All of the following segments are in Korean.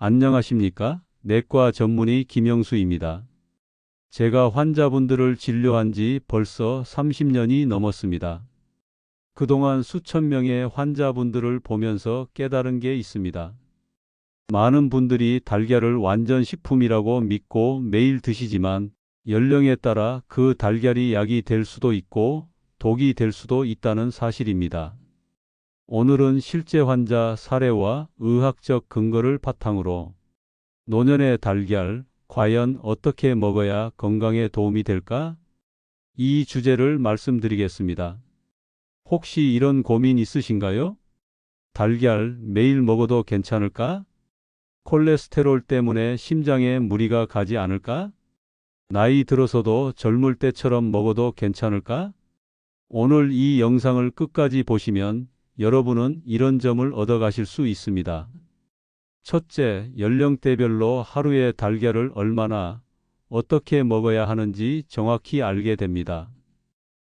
안녕하십니까? 내과 전문의 김영수입니다. 제가 환자분들을 진료한 지 벌써 30년이 넘었습니다. 그동안 수천 명의 환자분들을 보면서 깨달은 게 있습니다. 많은 분들이 달걀을 완전 식품이라고 믿고 매일 드시지만 연령에 따라 그 달걀이 약이 될 수도 있고 독이 될 수도 있다는 사실입니다. 오늘은 실제 환자 사례와 의학적 근거를 바탕으로 노년의 달걀, 과연 어떻게 먹어야 건강에 도움이 될까? 이 주제를 말씀드리겠습니다. 혹시 이런 고민 있으신가요? 달걀 매일 먹어도 괜찮을까? 콜레스테롤 때문에 심장에 무리가 가지 않을까? 나이 들어서도 젊을 때처럼 먹어도 괜찮을까? 오늘 이 영상을 끝까지 보시면 여러분은 이런 점을 얻어가실 수 있습니다. 첫째, 연령대별로 하루에 달걀을 얼마나, 어떻게 먹어야 하는지 정확히 알게 됩니다.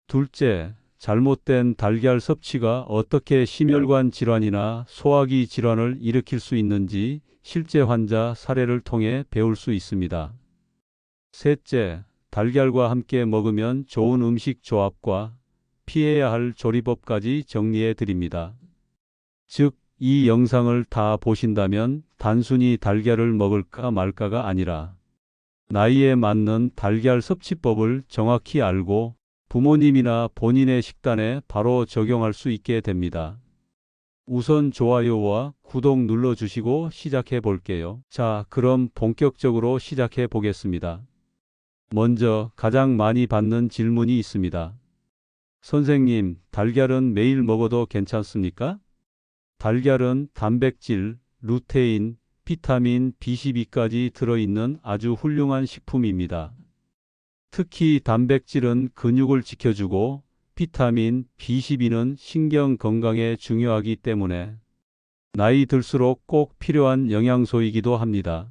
둘째, 잘못된 달걀 섭취가 어떻게 심혈관 질환이나 소화기 질환을 일으킬 수 있는지 실제 환자 사례를 통해 배울 수 있습니다. 셋째, 달걀과 함께 먹으면 좋은 음식 조합과 피해야 할 조리법까지 정리해 드립니다. 즉, 이 영상을 다 보신다면 단순히 달걀을 먹을까 말까가 아니라 나이에 맞는 달걀 섭취법을 정확히 알고 부모님이나 본인의 식단에 바로 적용할 수 있게 됩니다. 우선 좋아요와 구독 눌러주시고 시작해 볼게요. 자, 그럼 본격적으로 시작해 보겠습니다. 먼저 가장 많이 받는 질문이 있습니다. 선생님, 달걀은 매일 먹어도 괜찮습니까? 달걀은 단백질, 루테인, 비타민 B12까지 들어있는 아주 훌륭한 식품입니다. 특히 단백질은 근육을 지켜주고 비타민 B12는 신경 건강에 중요하기 때문에 나이 들수록 꼭 필요한 영양소이기도 합니다.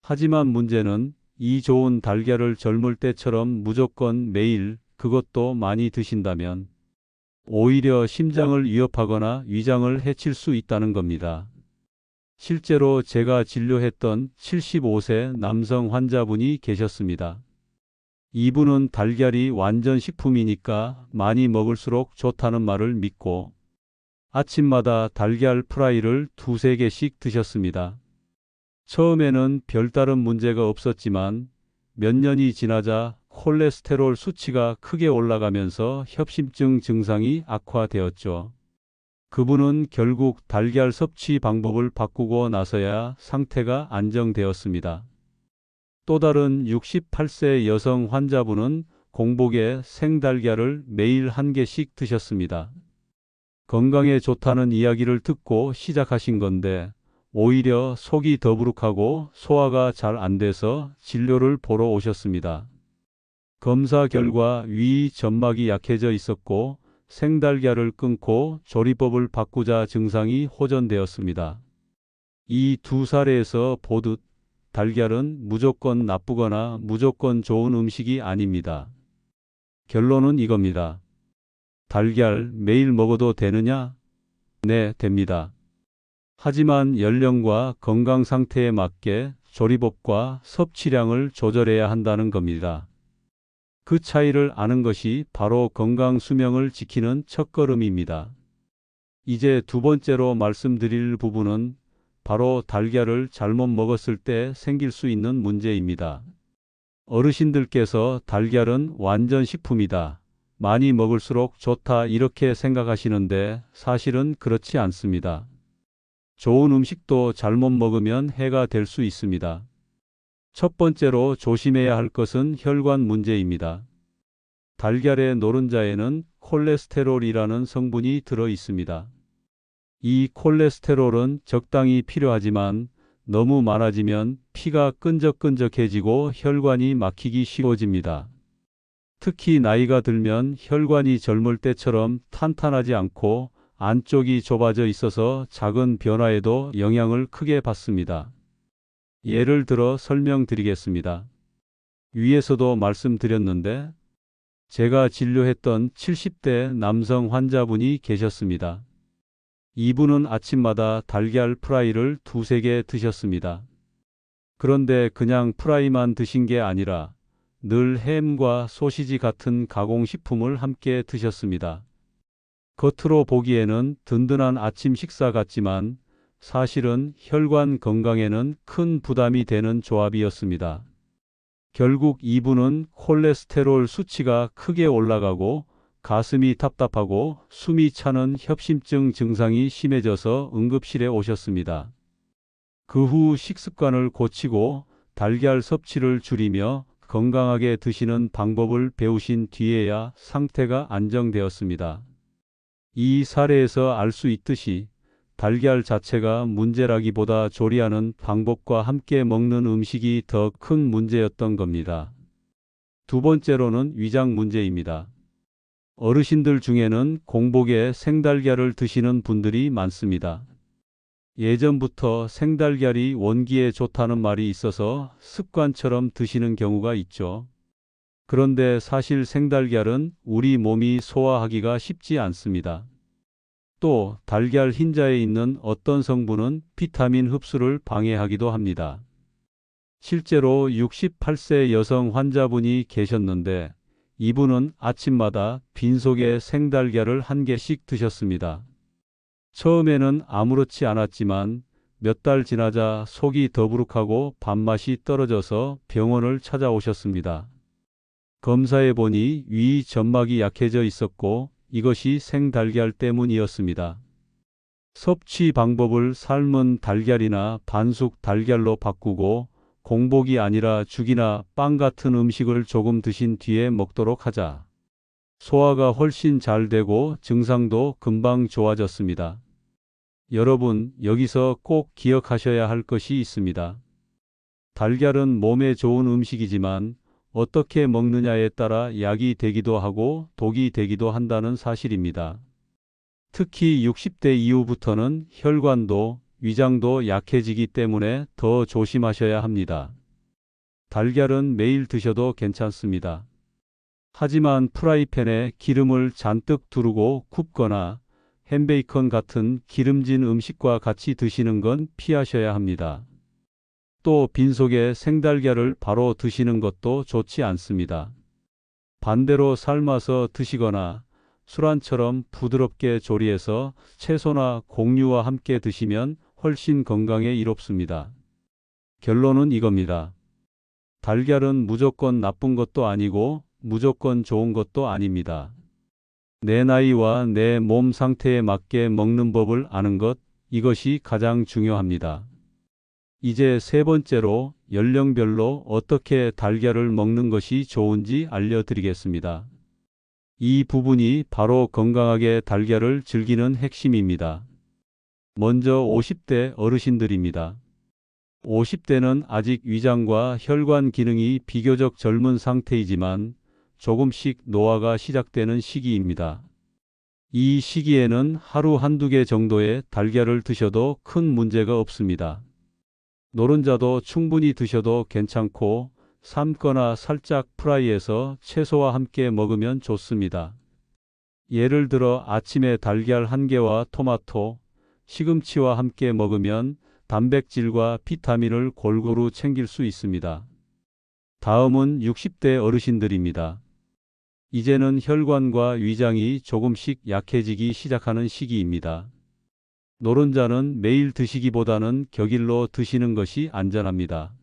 하지만 문제는 이 좋은 달걀을 젊을 때처럼 무조건 매일, 그것도 많이 드신다면 오히려 심장을 위협하거나 위장을 해칠 수 있다는 겁니다. 실제로 제가 진료했던 75세 남성 환자분이 계셨습니다. 이분은 달걀이 완전 식품이니까 많이 먹을수록 좋다는 말을 믿고 아침마다 달걀 프라이를 2~3개씩 드셨습니다. 처음에는 별다른 문제가 없었지만 몇 년이 지나자 콜레스테롤 수치가 크게 올라가면서 협심증 증상이 악화되었죠. 그분은 결국 달걀 섭취 방법을 바꾸고 나서야 상태가 안정되었습니다. 또 다른 68세 여성 환자분은 공복에 생달걀을 매일 1개씩 드셨습니다. 건강에 좋다는 이야기를 듣고 시작하신 건데 오히려 속이 더부룩하고 소화가 잘 안 돼서 진료를 보러 오셨습니다. 검사 결과 위 점막이 약해져 있었고 생달걀을 끊고 조리법을 바꾸자 증상이 호전되었습니다. 이 두 사례에서 보듯 달걀은 무조건 나쁘거나 무조건 좋은 음식이 아닙니다. 결론은 이겁니다. 달걀 매일 먹어도 되느냐? 네, 됩니다. 하지만 연령과 건강 상태에 맞게 조리법과 섭취량을 조절해야 한다는 겁니다. 그 차이를 아는 것이 바로 건강 수명을 지키는 첫걸음입니다. 이제 두 번째로 말씀드릴 부분은 바로 달걀을 잘못 먹었을 때 생길 수 있는 문제입니다. 어르신들께서 달걀은 완전 식품이다, 많이 먹을수록 좋다 이렇게 생각하시는데 사실은 그렇지 않습니다. 좋은 음식도 잘못 먹으면 해가 될 수 있습니다. 첫 번째로 조심해야 할 것은 혈관 문제입니다. 달걀의 노른자에는 콜레스테롤이라는 성분이 들어 있습니다. 이 콜레스테롤은 적당히 필요하지만 너무 많아지면 피가 끈적끈적해지고 혈관이 막히기 쉬워집니다. 특히 나이가 들면 혈관이 젊을 때처럼 탄탄하지 않고 안쪽이 좁아져 있어서 작은 변화에도 영향을 크게 받습니다. 예를 들어 설명드리겠습니다. 위에서도 말씀드렸는데 제가 진료했던 70대 남성 환자분이 계셨습니다. 이분은 아침마다 달걀 프라이를 두세 개 드셨습니다. 그런데 그냥 프라이만 드신 게 아니라 늘 햄과 소시지 같은 가공식품을 함께 드셨습니다. 겉으로 보기에는 든든한 아침 식사 같지만 사실은 혈관 건강에는 큰 부담이 되는 조합이었습니다. 결국 이분은 콜레스테롤 수치가 크게 올라가고 가슴이 답답하고 숨이 차는 협심증 증상이 심해져서 응급실에 오셨습니다. 그 후 식습관을 고치고 달걀 섭취를 줄이며 건강하게 드시는 방법을 배우신 뒤에야 상태가 안정되었습니다. 이 사례에서 알 수 있듯이 달걀 자체가 문제라기보다 조리하는 방법과 함께 먹는 음식이 더 큰 문제였던 겁니다. 두 번째로는 위장 문제입니다. 어르신들 중에는 공복에 생달걀을 드시는 분들이 많습니다. 예전부터 생달걀이 원기에 좋다는 말이 있어서 습관처럼 드시는 경우가 있죠. 그런데 사실 생달걀은 우리 몸이 소화하기가 쉽지 않습니다. 또 달걀 흰자에 있는 어떤 성분은 비타민 흡수를 방해하기도 합니다. 실제로 68세 여성 환자분이 계셨는데 이분은 아침마다 빈속에 생달걀을 한 개씩 드셨습니다. 처음에는 아무렇지 않았지만 몇 달 지나자 속이 더부룩하고 밥맛이 떨어져서 병원을 찾아오셨습니다. 검사해 보니 위 점막이 약해져 있었고 이것이 생달걀 때문이었습니다. 섭취 방법을 삶은 달걀이나 반숙 달걀로 바꾸고 공복이 아니라 죽이나 빵 같은 음식을 조금 드신 뒤에 먹도록 하자. 소화가 훨씬 잘 되고 증상도 금방 좋아졌습니다. 여러분, 여기서 꼭 기억하셔야 할 것이 있습니다. 달걀은 몸에 좋은 음식이지만 어떻게 먹느냐에 따라 약이 되기도 하고 독이 되기도 한다는 사실입니다. 특히 60대 이후부터는 혈관도 위장도 약해지기 때문에 더 조심하셔야 합니다. 달걀은 매일 드셔도 괜찮습니다. 하지만 프라이팬에 기름을 잔뜩 두르고 굽거나 햄베이컨 같은 기름진 음식과 같이 드시는 건 피하셔야 합니다. 또 빈속에 생달걀을 바로 드시는 것도 좋지 않습니다. 반대로 삶아서 드시거나 술안처럼 부드럽게 조리해서 채소나 곡류와 함께 드시면 훨씬 건강에 이롭습니다. 결론은 이겁니다. 달걀은 무조건 나쁜 것도 아니고 무조건 좋은 것도 아닙니다. 내 나이와 내 몸 상태에 맞게 먹는 법을 아는 것, 이것이 가장 중요합니다. 이제 세 번째로 연령별로 어떻게 달걀을 먹는 것이 좋은지 알려드리겠습니다. 이 부분이 바로 건강하게 달걀을 즐기는 핵심입니다. 먼저 50대 어르신들입니다. 50대는 아직 위장과 혈관 기능이 비교적 젊은 상태이지만 조금씩 노화가 시작되는 시기입니다. 이 시기에는 하루 한두 개 정도의 달걀을 드셔도 큰 문제가 없습니다. 노른자도 충분히 드셔도 괜찮고 삶거나 살짝 프라이해서 채소와 함께 먹으면 좋습니다. 예를 들어 아침에 달걀 한 개와 토마토, 시금치와 함께 먹으면 단백질과 비타민을 골고루 챙길 수 있습니다. 다음은 60대 어르신들입니다. 이제는 혈관과 위장이 조금씩 약해지기 시작하는 시기입니다. 노른자는 매일 드시기보다는 격일로 드시는 것이 안전합니다.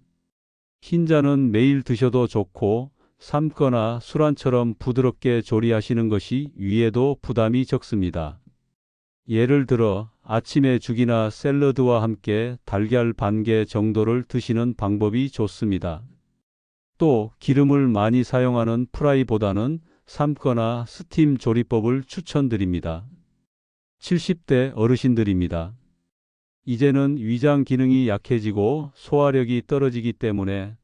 흰자는 매일 드셔도 좋고 삶거나 술안처럼 부드럽게 조리하시는 것이 위에도 부담이 적습니다. 예를 들어 아침에 죽이나 샐러드와 함께 달걀 반 개 정도를 드시는 방법이 좋습니다. 또 기름을 많이 사용하는 프라이보다는 삶거나 스팀 조리법을 추천드립니다. 70대 어르신들입니다. 이제는 위장 기능이 약해지고 소화력이 떨어지기 때문에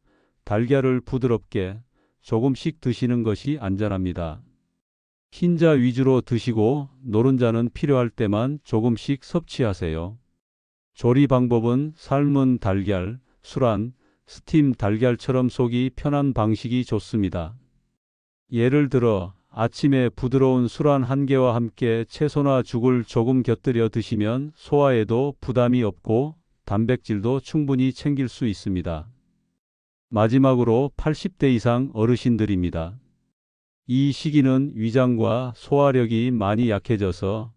달걀을 부드럽게 조금씩 드시는 것이 안전합니다. 흰자 위주로 드시고 노른자는 필요할 때만 조금씩 섭취하세요. 조리 방법은 삶은 달걀, 술안, 스팀 달걀처럼 속이 편한 방식이 좋습니다. 예를 들어 아침에 부드러운 술 한 개와 함께 채소나 죽을 조금 곁들여 드시면 소화에도 부담이 없고 단백질도 충분히 챙길 수 있습니다. 마지막으로 80대 이상 어르신들입니다. 이 시기는 위장과 소화력이 많이 약해져서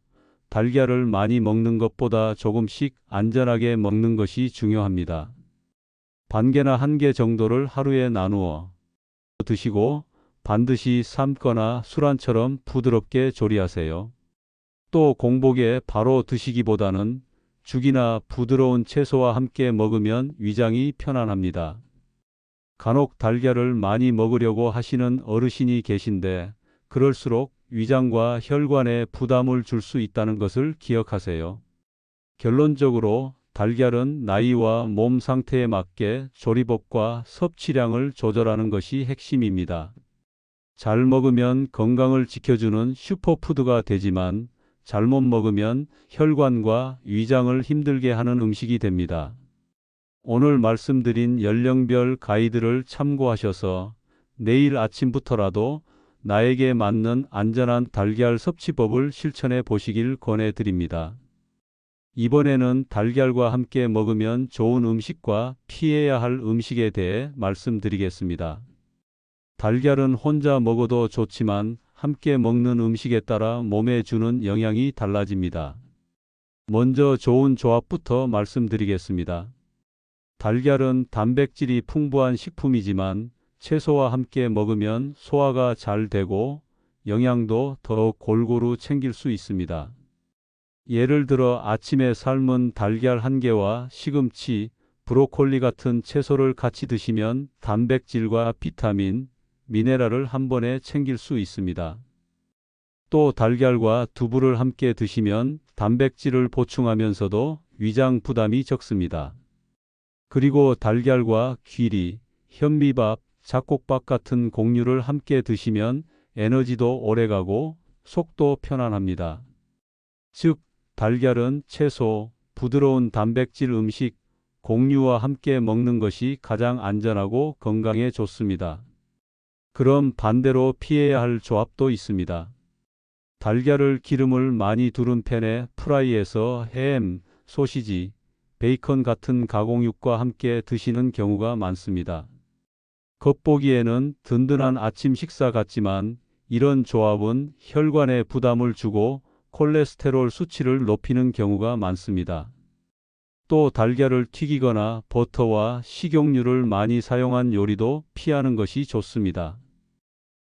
달걀을 많이 먹는 것보다 조금씩 안전하게 먹는 것이 중요합니다. 반 개나 한 개 정도를 하루에 나누어 드시고 반드시 삶거나 술안처럼 부드럽게 조리하세요. 또 공복에 바로 드시기보다는 죽이나 부드러운 채소와 함께 먹으면 위장이 편안합니다. 간혹 달걀을 많이 먹으려고 하시는 어르신이 계신데 그럴수록 위장과 혈관에 부담을 줄 수 있다는 것을 기억하세요. 결론적으로 달걀은 나이와 몸 상태에 맞게 조리법과 섭취량을 조절하는 것이 핵심입니다. 잘 먹으면 건강을 지켜주는 슈퍼푸드가 되지만 잘못 먹으면 혈관과 위장을 힘들게 하는 음식이 됩니다. 오늘 말씀드린 연령별 가이드를 참고하셔서 내일 아침부터라도 나에게 맞는 안전한 달걀 섭취법을 실천해 보시길 권해드립니다. 이번에는 달걀과 함께 먹으면 좋은 음식과 피해야 할 음식에 대해 말씀드리겠습니다. 달걀은 혼자 먹어도 좋지만 함께 먹는 음식에 따라 몸에 주는 영향이 달라집니다. 먼저 좋은 조합부터 말씀드리겠습니다. 달걀은 단백질이 풍부한 식품이지만 채소와 함께 먹으면 소화가 잘 되고 영양도 더욱 골고루 챙길 수 있습니다. 예를 들어 아침에 삶은 달걀 한 개와 시금치, 브로콜리 같은 채소를 같이 드시면 단백질과 비타민, 미네랄을 한 번에 챙길 수 있습니다. 또 달걀과 두부를 함께 드시면 단백질을 보충하면서도 위장 부담이 적습니다. 그리고 달걀과 귀리, 현미밥, 잡곡밥 같은 곡류를 함께 드시면 에너지도 오래가고 속도 편안합니다. 즉, 달걀은 채소, 부드러운 단백질 음식, 곡류와 함께 먹는 것이 가장 안전하고 건강에 좋습니다. 그럼 반대로 피해야 할 조합도 있습니다. 달걀을 기름을 많이 두른 팬에 프라이해서 햄, 소시지, 베이컨 같은 가공육과 함께 드시는 경우가 많습니다. 겉보기에는 든든한 아침 식사 같지만 이런 조합은 혈관에 부담을 주고 콜레스테롤 수치를 높이는 경우가 많습니다. 또 달걀을 튀기거나 버터와 식용유를 많이 사용한 요리도 피하는 것이 좋습니다.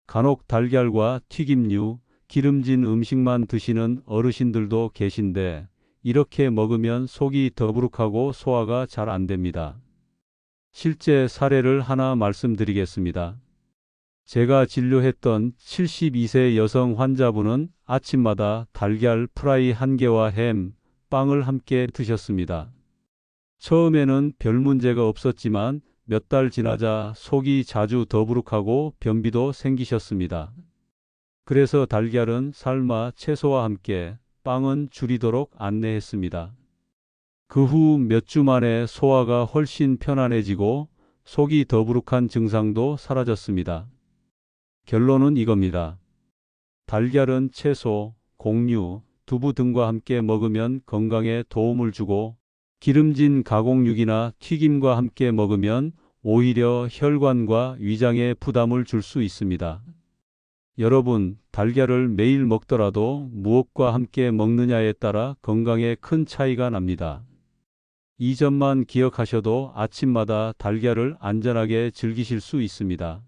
간혹 달걀과 튀김류, 기름진 음식만 드시는 어르신들도 계신데 이렇게 먹으면 속이 더부룩하고 소화가 잘 안 됩니다. 실제 사례를 하나 말씀드리겠습니다. 제가 진료했던 72세 여성 환자분은 아침마다 달걀 프라이 한 개와 햄, 빵을 함께 드셨습니다. 처음에는 별 문제가 없었지만 몇 달 지나자 속이 자주 더부룩하고 변비도 생기셨습니다. 그래서 달걀은 삶아 채소와 함께, 빵은 줄이도록 안내했습니다. 그 후 몇 주 만에 소화가 훨씬 편안해지고 속이 더부룩한 증상도 사라졌습니다. 결론은 이겁니다. 달걀은 채소, 곡류, 두부 등과 함께 먹으면 건강에 도움을 주고 기름진 가공육이나 튀김과 함께 먹으면 오히려 혈관과 위장에 부담을 줄 수 있습니다. 여러분, 달걀을 매일 먹더라도 무엇과 함께 먹느냐에 따라 건강에 큰 차이가 납니다. 이 점만 기억하셔도 아침마다 달걀을 안전하게 즐기실 수 있습니다.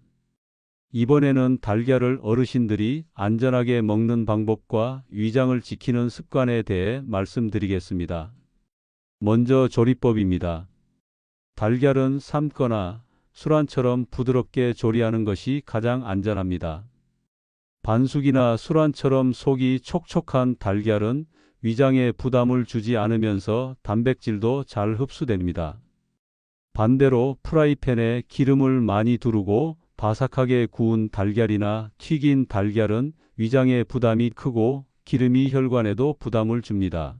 이번에는 달걀을 어르신들이 안전하게 먹는 방법과 위장을 지키는 습관에 대해 말씀드리겠습니다. 먼저 조리법입니다. 달걀은 삶거나 술안처럼 부드럽게 조리하는 것이 가장 안전합니다. 반숙이나 술안처럼 속이 촉촉한 달걀은 위장에 부담을 주지 않으면서 단백질도 잘 흡수됩니다. 반대로 프라이팬에 기름을 많이 두르고 바삭하게 구운 달걀이나 튀긴 달걀은 위장에 부담이 크고 기름이 혈관에도 부담을 줍니다.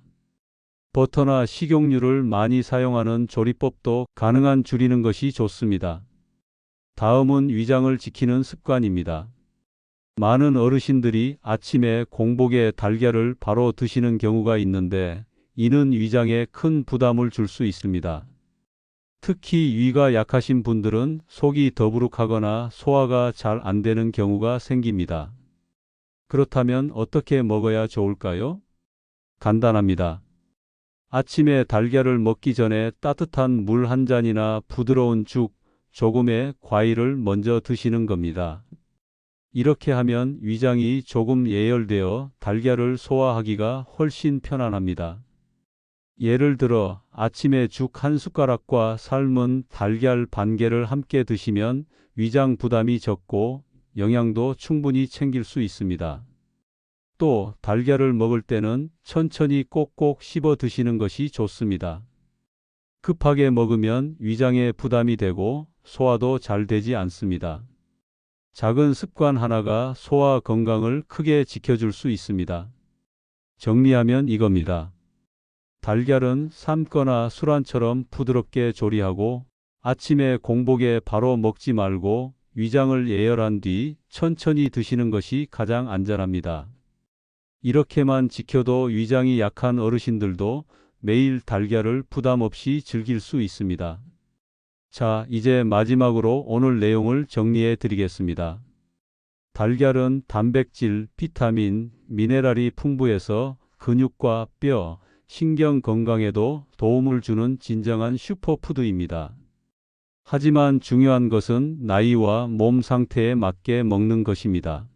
버터나 식용유를 많이 사용하는 조리법도 가능한 줄이는 것이 좋습니다. 다음은 위장을 지키는 습관입니다. 많은 어르신들이 아침에 공복에 달걀을 바로 드시는 경우가 있는데 이는 위장에 큰 부담을 줄 수 있습니다. 특히 위가 약하신 분들은 속이 더부룩하거나 소화가 잘 안 되는 경우가 생깁니다. 그렇다면 어떻게 먹어야 좋을까요? 간단합니다. 아침에 달걀을 먹기 전에 따뜻한 물 한 잔이나 부드러운 죽, 조금의 과일을 먼저 드시는 겁니다. 이렇게 하면 위장이 조금 예열되어 달걀을 소화하기가 훨씬 편안합니다. 예를 들어 아침에 죽 한 숟가락과 삶은 달걀 반 개를 함께 드시면 위장 부담이 적고 영양도 충분히 챙길 수 있습니다. 또 달걀을 먹을 때는 천천히 꼭꼭 씹어 드시는 것이 좋습니다. 급하게 먹으면 위장에 부담이 되고 소화도 잘 되지 않습니다. 작은 습관 하나가 소화 건강을 크게 지켜줄 수 있습니다. 정리하면 이겁니다. 달걀은 삶거나 술안처럼 부드럽게 조리하고 아침에 공복에 바로 먹지 말고 위장을 예열한 뒤 천천히 드시는 것이 가장 안전합니다. 이렇게만 지켜도 위장이 약한 어르신들도 매일 달걀을 부담 없이 즐길 수 있습니다. 자, 이제 마지막으로 오늘 내용을 정리해 드리겠습니다. 달걀은 단백질, 비타민, 미네랄이 풍부해서 근육과 뼈, 신경 건강에도 도움을 주는 진정한 슈퍼푸드입니다. 하지만 중요한 것은 나이와 몸 상태에 맞게 먹는 것입니다.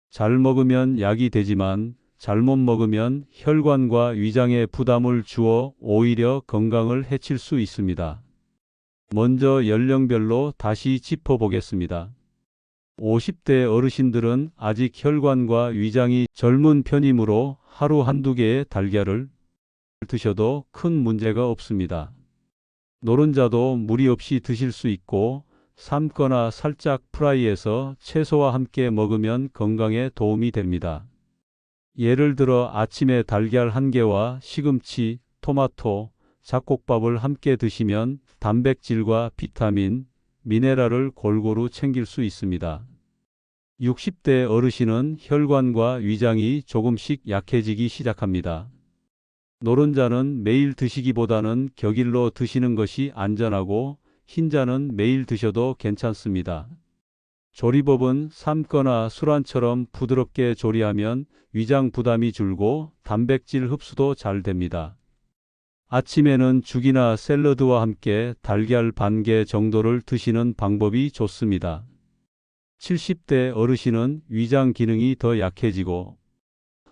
잘 먹으면 약이 되지만 잘못 먹으면 혈관과 위장에 부담을 주어 오히려 건강을 해칠 수 있습니다. 먼저 연령별로 다시 짚어보겠습니다. 50대 어르신들은 아직 혈관과 위장이 젊은 편이므로 하루 한두 개의 달걀을 드셔도 큰 문제가 없습니다. 노른자도 무리 없이 드실 수 있고 삶거나 살짝 프라이해서 채소와 함께 먹으면 건강에 도움이 됩니다. 예를 들어 아침에 달걀 한 개와 시금치, 토마토, 잡곡밥을 함께 드시면 단백질과 비타민, 미네랄을 골고루 챙길 수 있습니다. 60대 어르신은 혈관과 위장이 조금씩 약해지기 시작합니다. 노른자는 매일 드시기보다는 격일로 드시는 것이 안전하고 흰자는 매일 드셔도 괜찮습니다. 조리법은 삶거나 술안처럼 부드럽게 조리하면 위장 부담이 줄고 단백질 흡수도 잘 됩니다. 아침에는 죽이나 샐러드와 함께 달걀 반 개 정도를 드시는 방법이 좋습니다. 70대 어르신은 위장 기능이 더 약해지고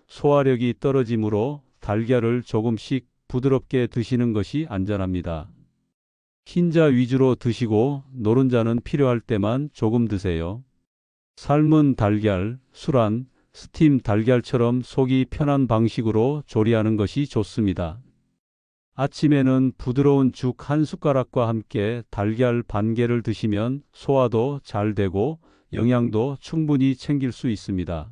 소화력이 떨어지므로 달걀을 조금씩 부드럽게 드시는 것이 안전합니다. 흰자 위주로 드시고 노른자는 필요할 때만 조금 드세요. 삶은 달걀, 술안, 스팀 달걀처럼 속이 편한 방식으로 조리하는 것이 좋습니다. 아침에는 부드러운 죽 한 숟가락과 함께 달걀 반 개를 드시면 소화도 잘 되고 영양도 충분히 챙길 수 있습니다.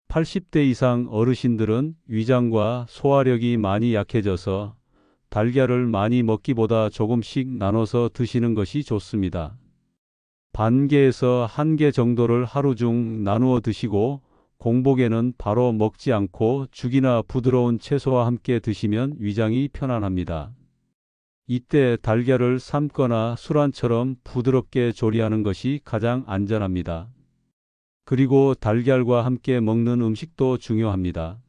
80대 이상 어르신들은 위장과 소화력이 많이 약해져서 달걀을 많이 먹기보다 조금씩 나눠서 드시는 것이 좋습니다. 반 개에서 한 개 정도를 하루 중 나누어 드시고 공복에는 바로 먹지 않고 죽이나 부드러운 채소와 함께 드시면 위장이 편안합니다. 이때 달걀을 삶거나 술안처럼 부드럽게 조리하는 것이 가장 안전합니다. 그리고 달걀과 함께 먹는 음식도 중요합니다.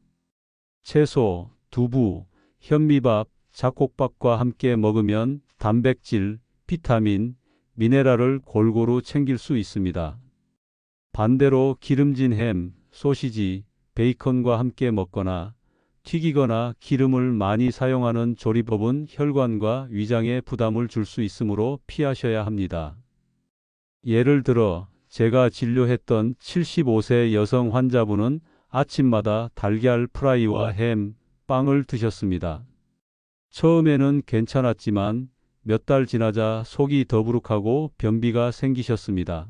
채소, 두부, 현미밥, 잡곡밥과 함께 먹으면 단백질, 비타민, 미네랄을 골고루 챙길 수 있습니다. 반대로 기름진 햄, 소시지, 베이컨과 함께 먹거나 튀기거나 기름을 많이 사용하는 조리법은 혈관과 위장에 부담을 줄 수 있으므로 피하셔야 합니다. 예를 들어 제가 진료했던 75세 여성 환자분은 아침마다 달걀 프라이와 햄, 빵을 드셨습니다. 처음에는 괜찮았지만 몇 달 지나자 속이 더부룩하고 변비가 생기셨습니다.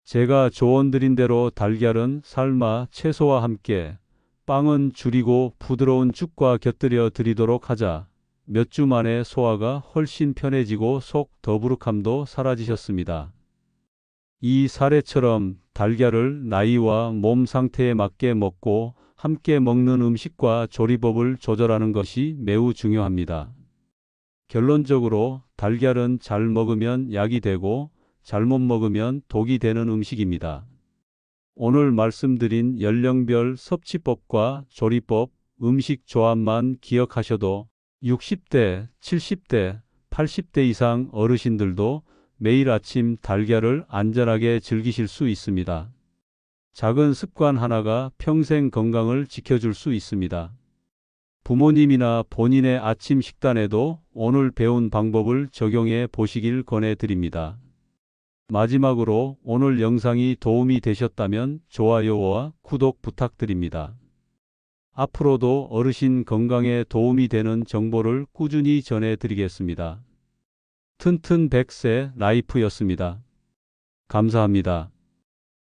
제가 조언드린 대로 달걀은 삶아 채소와 함께, 빵은 줄이고 부드러운 죽과 곁들여 드리도록 하자 몇 주 만에 소화가 훨씬 편해지고 속 더부룩함도 사라지셨습니다. 이 사례처럼 달걀을 나이와 몸 상태에 맞게 먹고 함께 먹는 음식과 조리법을 조절하는 것이 매우 중요합니다. 결론적으로 달걀은 잘 먹으면 약이 되고 잘못 먹으면 독이 되는 음식입니다. 오늘 말씀드린 연령별 섭취법과 조리법, 음식 조합만 기억하셔도 60대, 70대, 80대 이상 어르신들도 매일 아침 달걀을 안전하게 즐기실 수 있습니다. 작은 습관 하나가 평생 건강을 지켜줄 수 있습니다. 부모님이나 본인의 아침 식단에도 오늘 배운 방법을 적용해 보시길 권해드립니다. 마지막으로 오늘 영상이 도움이 되셨다면 좋아요와 구독 부탁드립니다. 앞으로도 어르신 건강에 도움이 되는 정보를 꾸준히 전해드리겠습니다. 튼튼 100세 라이프였습니다. 감사합니다.